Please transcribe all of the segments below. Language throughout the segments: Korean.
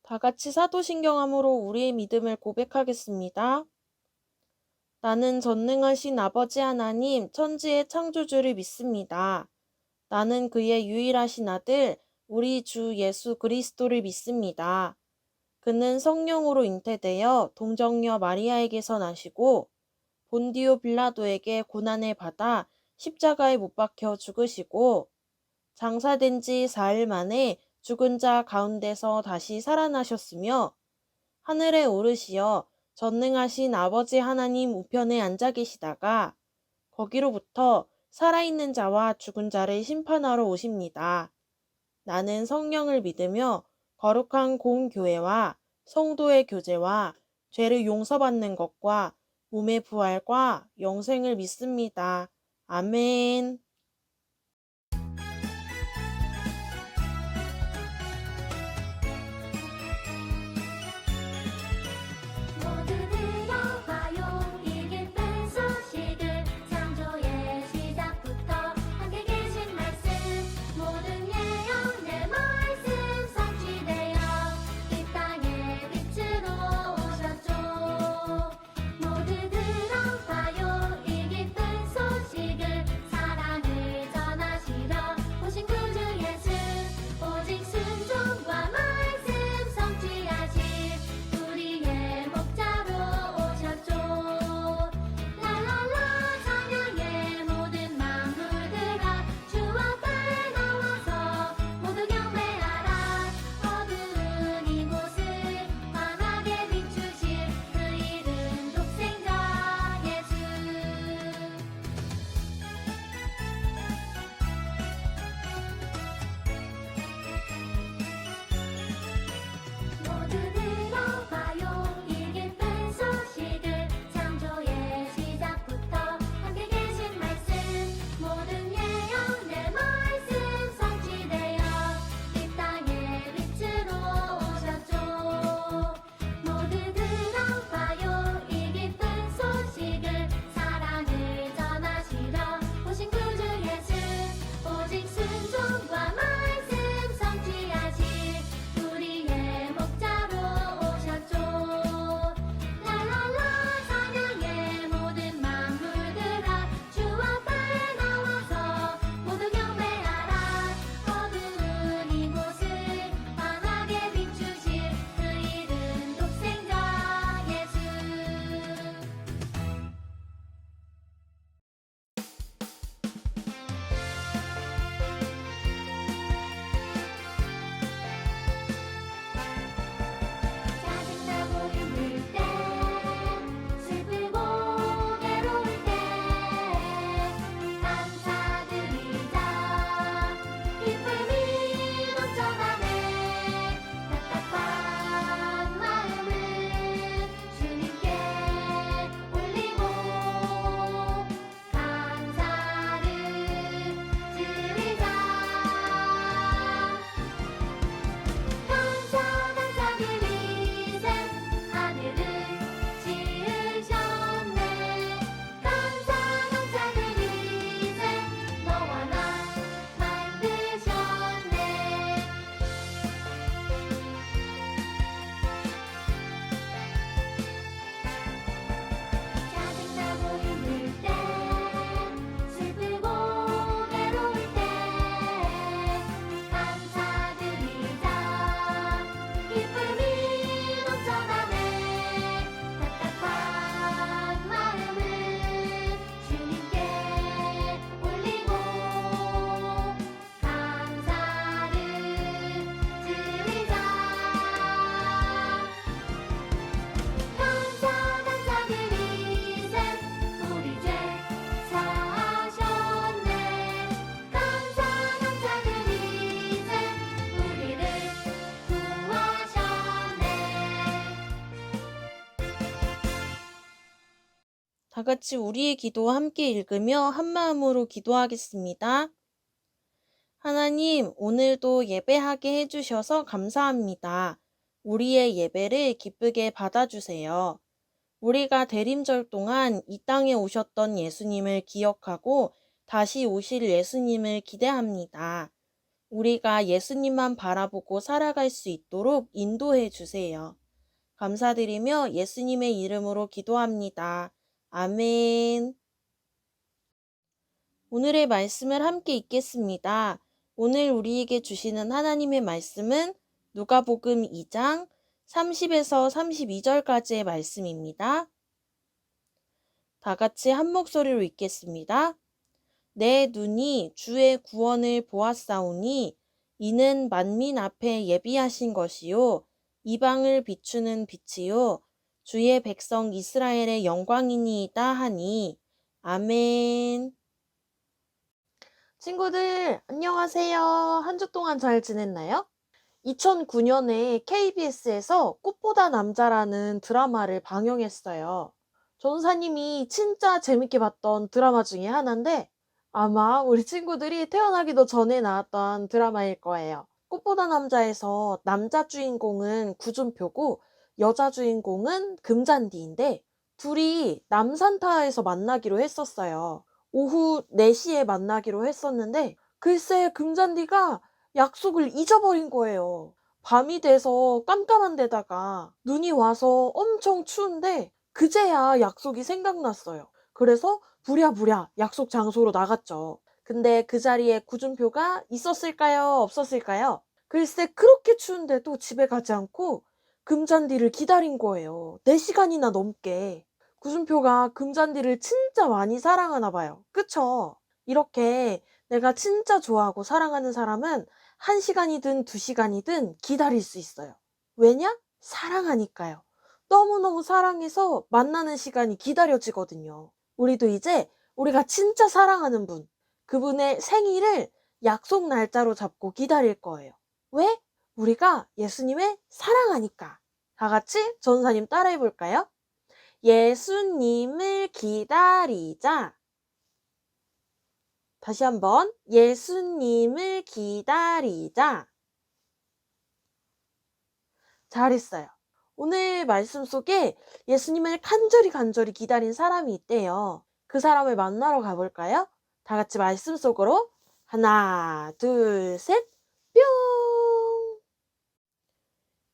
다 같이 사도신경함으로 우리의 믿음을 고백하겠습니다. 나는 전능하신 아버지 하나님, 천지의 창조주를 믿습니다. 나는 그의 유일하신 아들, 우리 주 예수 그리스도를 믿습니다. 그는 성령으로 잉태되어 동정녀 마리아에게서 나시고 본디오 빌라도에게 고난을 받아 십자가에 못 박혀 죽으시고 장사된 지 4일 만에 죽은 자 가운데서 다시 살아나셨으며 하늘에 오르시어 전능하신 아버지 하나님 우편에 앉아 계시다가 거기로부터 살아있는 자와 죽은 자를 심판하러 오십니다. 나는 성령을 믿으며 거룩한 공교회와 성도의 교제와 죄를 용서받는 것과 몸의 부활과 영생을 믿습니다. 아멘. 모두 들어봐요 이 기쁜 소식을 창조의 시작부터 함께 계신 말씀 모든 예언 내 말씀 성취되어 이 땅의 빛으로 오셨죠. 모두 들어봐요 이 기쁜 소식을 사랑을 전하시려 오신 구주 예수 오직 순종과 말씀 성취하실 우리의 목자로 오셨죠. 랄랄라 찬양의 모든 만물들아 주 앞에 나와서 모두 경배하라. 어두운 이곳을 환하게 비추실 그 이름 독생자 예수. 모두 들어봐요 이 기쁜 소식을 창조의 시작부터 함께 계신 말씀 모든 예언 내 말씀 성취되어 이 땅의 빛으로 오셨죠. 모두 들어봐요 이 기쁜 소식을 사랑을 전하시려 오신 구주 예수 오직 순종과 말씀 성취하실 우리의 목자로 오셨죠. 랄랄라 찬양의 모든 만물들아 주 앞에 나와서 모두 경배하라. 어두운 이곳을 환하게 비추실 그 이름 독생자 예수. 짜증나고 힘들 때 슬프고 괴로울 때 감사드리자. 기쁨이 넘쳐나네. 답답한 마음을 주님께 올리고 감사를 드리자. 감사 드리세 하늘을 지으셨네. 감사 드리세 너와 나 만드셨네. 짜증나고 힘들 때 슬프고 괴로울 때 감사드리자. 기쁨이 넘쳐나네. 답답한 마음을 주님께 올리고 감사를 드리자. 감사 드리세 우리 죄 사하셨네. 감사 드리세 우리를 구하셨네. 다 같이 우리의 기도 함께 읽으며 한 마음으로 기도하겠습니다. 하나님, 오늘도 예배하게 해주셔서 감사합니다. 우리의 예배를 기쁘게 받아주세요. 우리가 대림절 동안 이 땅에 오셨던 예수님을 기억하고 다시 오실 예수님을 기대합니다. 우리가 예수님만 바라보고 살아갈 수 있도록 인도해 주세요. 감사드리며 예수님의 이름으로 기도합니다. 아멘. 오늘의 말씀을 함께 읽겠습니다. 오늘 우리에게 주시는 하나님의 말씀은 누가복음 2장 30에서 32절까지의 말씀입니다. 다 같이 한 목소리로 읽겠습니다. 내 눈이 주의 구원을 보았사오니 이는 만민 앞에 예비하신 것이요 이방을 비추는 빛이요 주의 백성 이스라엘의 영광이니이다 하니 아멘. 친구들 안녕하세요. 한 주 동안 잘 지냈나요? 2009년에 KBS에서 꽃보다 남자라는 드라마를 방영했어요. 전사님이 진짜 재밌게 봤던 드라마 중에 하나인데 아마 우리 친구들이 태어나기도 전에 나왔던 드라마일 거예요. 꽃보다 남자에서 남자 주인공은 구준표고 여자 주인공은 금잔디인데 둘이 남산타에서 만나기로 했었어요. 오후 4시에 만나기로 했었는데 글쎄 금잔디가 약속을 잊어버린 거예요. 밤이 돼서 깜깜한 데다가 눈이 와서 엄청 추운데 그제야 약속이 생각났어요. 그래서 부랴부랴 약속 장소로 나갔죠. 근데 그 자리에 구준표가 있었을까요? 없었을까요? 글쎄 그렇게 추운데도 집에 가지 않고 금잔디를 기다린 거예요. 4시간이나 넘게. 구준표가 금잔디를 진짜 많이 사랑하나 봐요. 그쵸? 이렇게 내가 진짜 좋아하고 사랑하는 사람은 1시간이든 2시간이든 기다릴 수 있어요. 왜냐? 사랑하니까요. 너무너무 사랑해서 만나는 시간이 기다려지거든요. 우리도 이제 우리가 진짜 사랑하는 분, 그분의 생일을 약속 날짜로 잡고 기다릴 거예요. 왜? 우리가 예수님을 사랑하니까. 다 같이 전사님 따라해 볼까요? 예수님을 기다리자. 다시 한번 예수님을 기다리자. 잘했어요. 오늘 말씀 속에 예수님을 간절히 기다린 사람이 있대요. 그 사람을 만나러 가볼까요? 다 같이 말씀 속으로 하나, 둘, 셋, 뿅!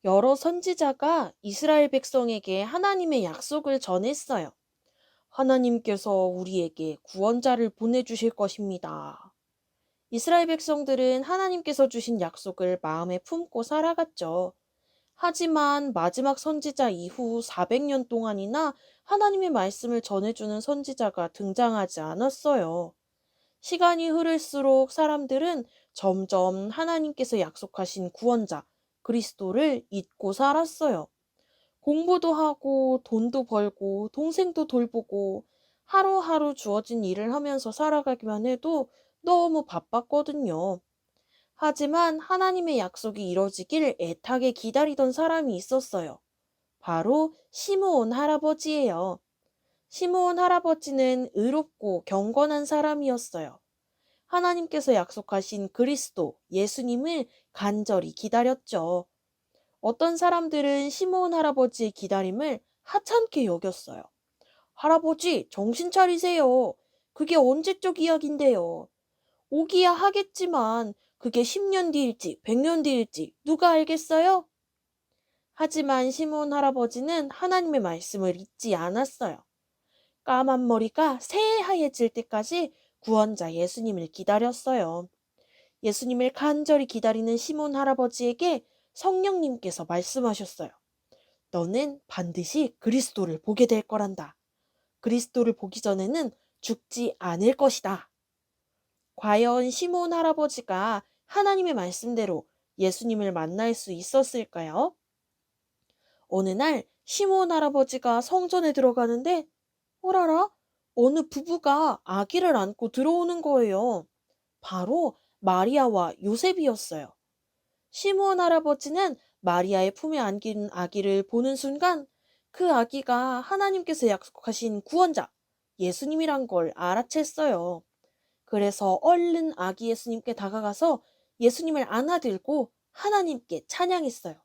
여러 선지자가 이스라엘 백성에게 하나님의 약속을 전했어요. 하나님께서 우리에게 구원자를 보내주실 것입니다. 이스라엘 백성들은 하나님께서 주신 약속을 마음에 품고 살아갔죠. 하지만 마지막 선지자 이후 400년 동안이나 하나님의 말씀을 전해주는 선지자가 등장하지 않았어요. 시간이 흐를수록 사람들은 점점 하나님께서 약속하신 구원자, 그리스도를 잊고 살았어요. 공부도 하고 돈도 벌고 동생도 돌보고 하루하루 주어진 일을 하면서 살아가기만 해도 너무 바빴거든요. 하지만 하나님의 약속이 이뤄지길 애타게 기다리던 사람이 있었어요. 바로 시므온 할아버지예요. 시므온 할아버지는 의롭고 경건한 사람이었어요. 하나님께서 약속하신 그리스도, 예수님을 간절히 기다렸죠. 어떤 사람들은 시므온 할아버지의 기다림을 하찮게 여겼어요. 할아버지, 정신 차리세요. 그게 언제적 이야기인데요. 오기야 하겠지만 그게 10년 뒤일지 100년 뒤일지 누가 알겠어요? 하지만 시므온 할아버지는 하나님의 말씀을 잊지 않았어요. 까만 머리가 새하얘질 때까지 구원자 예수님을 기다렸어요. 예수님을 간절히 기다리는 시몬 할아버지에게 성령님께서 말씀하셨어요. 너는 반드시 그리스도를 보게 될 거란다. 그리스도를 보기 전에는 죽지 않을 것이다. 과연 시몬 할아버지가 하나님의 말씀대로 예수님을 만날 수 있었을까요? 어느 날 시몬 할아버지가 성전에 들어가는데 어라라? 어느 부부가 아기를 안고 들어오는 거예요. 바로 마리아와 요셉이었어요. 시므온 할아버지는 마리아의 품에 안긴 아기를 보는 순간 그 아기가 하나님께서 약속하신 구원자, 예수님이란 걸 알아챘어요. 그래서 얼른 아기 예수님께 다가가서 예수님을 안아들고 하나님께 찬양했어요.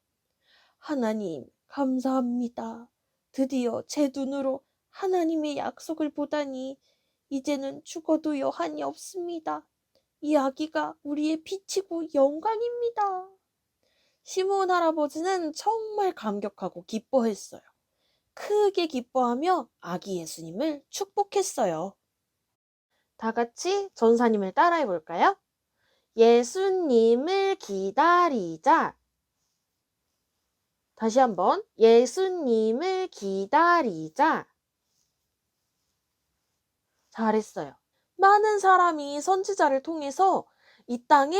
하나님, 감사합니다. 드디어 제 눈으로 하나님의 약속을 보다니 이제는 죽어도 여한이 없습니다. 이 아기가 우리의 빛이고 영광입니다. 시므온 할아버지는 정말 감격하고 기뻐했어요. 크게 기뻐하며 아기 예수님을 축복했어요. 다 같이 전사님을 따라해 볼까요? 예수님을 기다리자. 다시 한번 예수님을 기다리자. 잘했어요. 많은 사람이 선지자를 통해서 이 땅에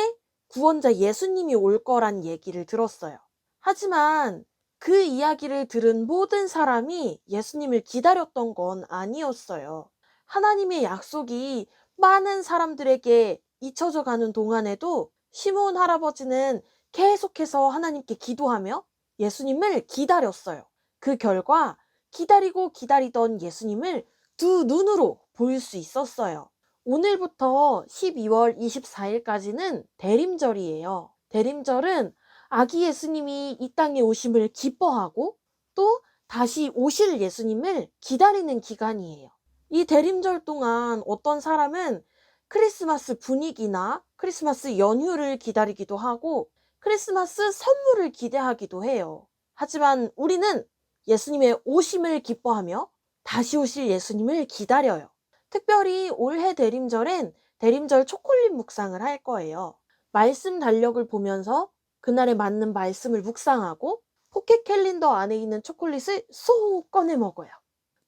구원자 예수님이 올 거란 얘기를 들었어요. 하지만 그 이야기를 들은 모든 사람이 예수님을 기다렸던 건 아니었어요. 하나님의 약속이 많은 사람들에게 잊혀져 가는 동안에도 시므온 할아버지는 계속해서 하나님께 기도하며 예수님을 기다렸어요. 그 결과 기다리고 기다리던 예수님을 두 눈으로 볼 수 있었어요. 오늘부터 12월 24일까지는 대림절이에요. 대림절은 아기 예수님이 이 땅에 오심을 기뻐하고 또 다시 오실 예수님을 기다리는 기간이에요. 이 대림절 동안 어떤 사람은 크리스마스 분위기나 크리스마스 연휴를 기다리기도 하고 크리스마스 선물을 기대하기도 해요. 하지만 우리는 예수님의 오심을 기뻐하며 다시 오실 예수님을 기다려요. 특별히 올해 대림절엔 대림절 초콜릿 묵상을 할 거예요. 말씀 달력을 보면서 그날에 맞는 말씀을 묵상하고 포켓 캘린더 안에 있는 초콜릿을 쏙 꺼내 먹어요.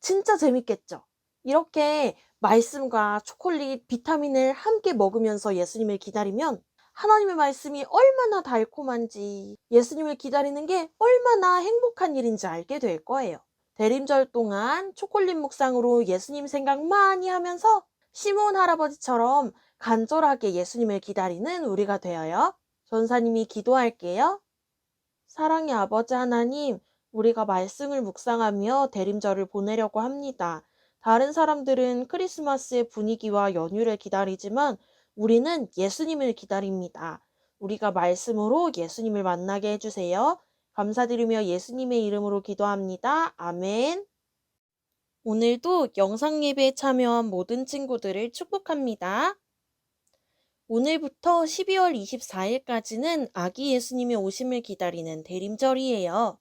진짜 재밌겠죠? 이렇게 말씀과 초콜릿, 비타민을 함께 먹으면서 예수님을 기다리면 하나님의 말씀이 얼마나 달콤한지 예수님을 기다리는 게 얼마나 행복한 일인지 알게 될 거예요. 대림절 동안 초콜릿 묵상으로 예수님 생각 많이 하면서 시므온 할아버지처럼 간절하게 예수님을 기다리는 우리가 되어요. 전사님이 기도할게요. 사랑의 아버지 하나님, 우리가 말씀을 묵상하며 대림절을 보내려고 합니다. 다른 사람들은 크리스마스의 분위기와 연휴를 기다리지만 우리는 예수님을 기다립니다. 우리가 말씀으로 예수님을 만나게 해주세요. 감사드리며 예수님의 이름으로 기도합니다. 아멘. 오늘도 영상 예배에 참여한 모든 친구들을 축복합니다. 오늘부터 12월 24일까지는 아기 예수님의 오심을 기다리는 대림절이에요.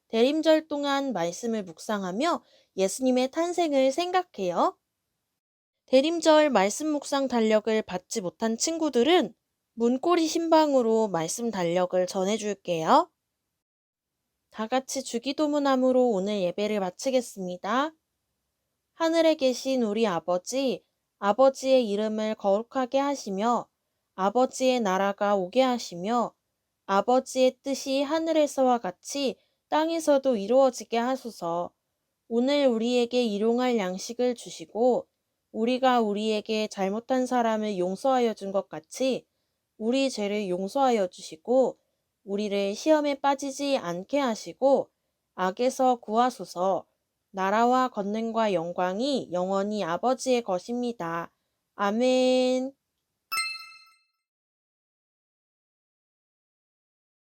대림절 동안 말씀을 묵상하며 예수님의 탄생을 생각해요. 대림절 말씀 묵상 달력을 받지 못한 친구들은 문고리 신방으로 말씀 달력을 전해줄게요. 다 같이 주기도문함으로 오늘 예배를 마치겠습니다. 하늘에 계신 우리 아버지, 아버지의 이름을 거룩하게 하시며 아버지의 나라가 오게 하시며 아버지의 뜻이 하늘에서와 같이 땅에서도 이루어지게 하소서. 오늘 우리에게 일용할 양식을 주시고 우리가 우리에게 잘못한 사람을 용서하여 준 것 같이 우리 죄를 용서하여 주시고 우리를 시험에 빠지지 않게 하시고 악에서 구하소서. 나라와 권능과 영광이 영원히 아버지의 것입니다. 아멘.